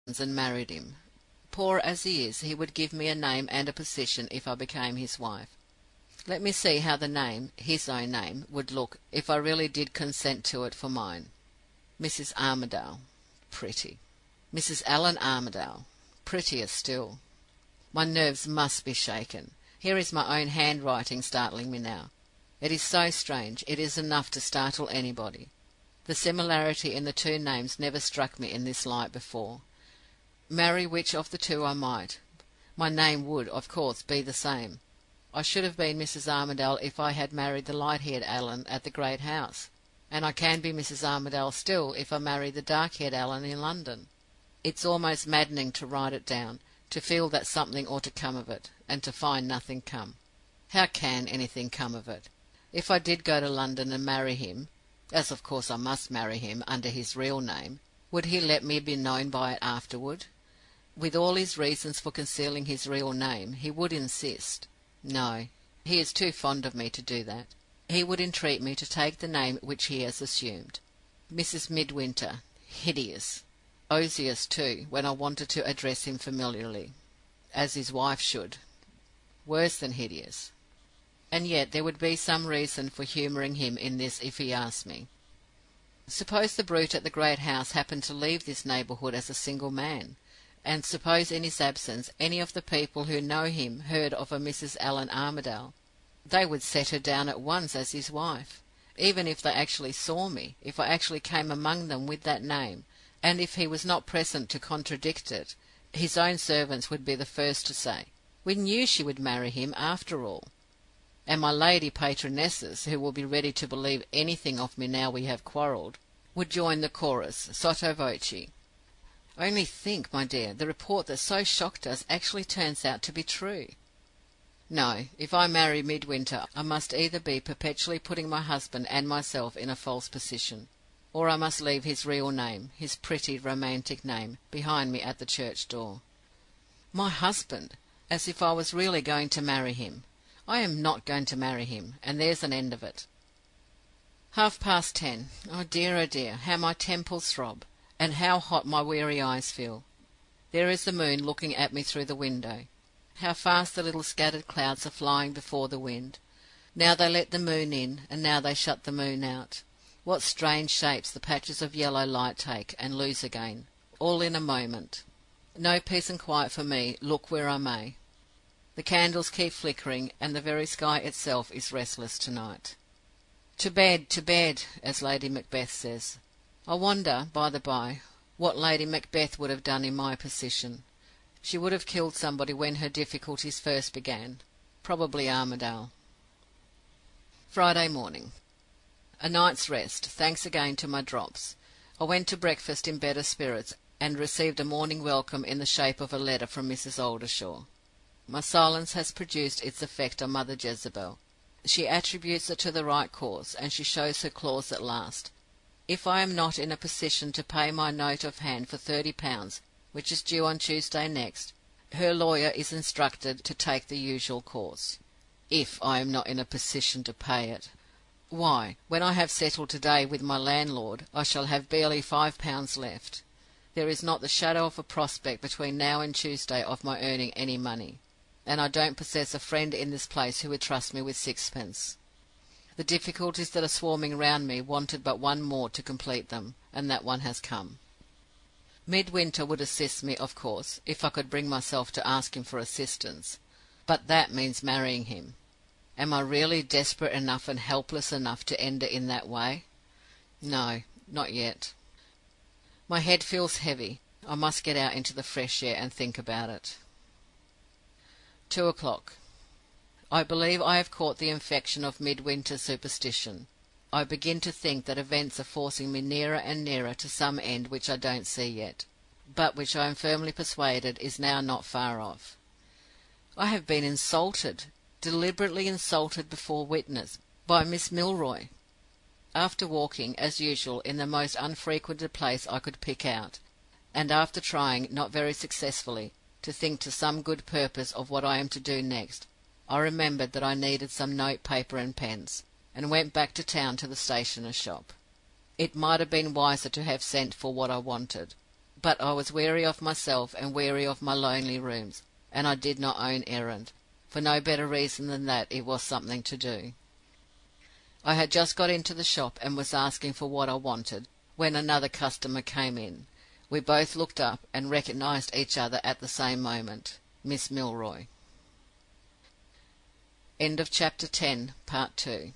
and married him. Poor as he is, he would give me a name and a position if I became his wife. Let me see how the name, his own name, would look if I really did consent to it for mine. Mrs. Armadale. Pretty. Mrs. Allan Armadale. Prettier still. My nerves must be shaken. Here is my own handwriting startling me now. It is so strange, it is enough to startle anybody. The similarity in the two names never struck me in this light before. Marry which of the two I might, my name would, of course, be the same. I should have been Mrs. Armadale if I had married the light-haired Allan at the great house, and I can be Mrs. Armadale still if I marry the dark-haired Allan in London. It's almost maddening to write it down, to feel that something ought to come of it, and to find nothing come. How can anything come of it? If I did go to London and marry him, as of course I must marry him under his real name, would he let me be known by it afterward? With all his reasons for concealing his real name, he would insist. No, he is too fond of me to do that. He would entreat me to take the name which he has assumed. Mrs. Midwinter. Hideous. Osious, too, when I wanted to address him familiarly, as his wife should. Worse than hideous. And yet there would be some reason for humouring him in this if he asked me. Suppose the brute at the great house happened to leave this neighbourhood as a single man, and suppose in his absence any of the people who know him heard of a Mrs. Allan Armadale. They would set her down at once as his wife, even if they actually saw me, if I actually came among them with that name, and if he was not present to contradict it. His own servants would be the first to say, "We knew she would marry him after all." And my lady patronesses, who will be ready to believe anything of me now we have quarrelled, would join the chorus, sotto voce. Only think, my dear, the report that so shocked us actually turns out to be true. No, if I marry Midwinter, I must either be perpetually putting my husband and myself in a false position, or I must leave his real name, his pretty romantic name, behind me at the church door. My husband! As if I was really going to marry him! I am not going to marry him, and there's an end of it. 10:30. Oh dear, how my temples throb, and how hot my weary eyes feel. There is the moon looking at me through the window. How fast the little scattered clouds are flying before the wind. Now they let the moon in, and now they shut the moon out. What strange shapes the patches of yellow light take, and lose again, all in a moment. No peace and quiet for me, look where I may. The candles keep flickering, and the very sky itself is restless tonight. To bed, as Lady Macbeth says. I wonder, by the by, what Lady Macbeth would have done in my position. She would have killed somebody when her difficulties first began, probably Armadale. Friday morning. A night's rest, thanks again to my drops. I went to breakfast in better spirits, and received a morning welcome in the shape of a letter from Mrs. Oldershaw. My silence has produced its effect on Mother Jezebel. She attributes it to the right cause, and she shows her claws at last. If I am not in a position to pay my note of hand for £30, which is due on Tuesday next, her lawyer is instructed to take the usual course. If I am not in a position to pay it! Why, when I have settled to-day with my landlord, I shall have barely £5 left. There is not the shadow of a prospect between now and Tuesday of my earning any money, and I don't possess a friend in this place who would trust me with sixpence. The difficulties that are swarming round me wanted but one more to complete them, and that one has come. Midwinter would assist me, of course, if I could bring myself to ask him for assistance, but that means marrying him. Am I really desperate enough and helpless enough to end it in that way? No, not yet. My head feels heavy. I must get out into the fresh air and think about it. 2:00. I believe I have caught the infection of midwinter superstition. I begin to think that events are forcing me nearer and nearer to some end which I don't see yet, but which I am firmly persuaded is now not far off. I have been insulted, deliberately insulted before witness, by Miss Milroy. After walking, as usual, in the most unfrequented place I could pick out, and after trying, not very successfully, to think to some good purpose of what I am to do next, I remembered that I needed some note paper and pens, and went back to town to the stationer's shop. It might have been wiser to have sent for what I wanted, But I was weary of myself and weary of my lonely rooms, and I did not own errand, for no better reason than that it was something to do. I had just got into the shop and was asking for what I wanted, when another customer came in. We both looked up, and recognized each other at the same moment. Miss Milroy. End of chapter 10, part 2.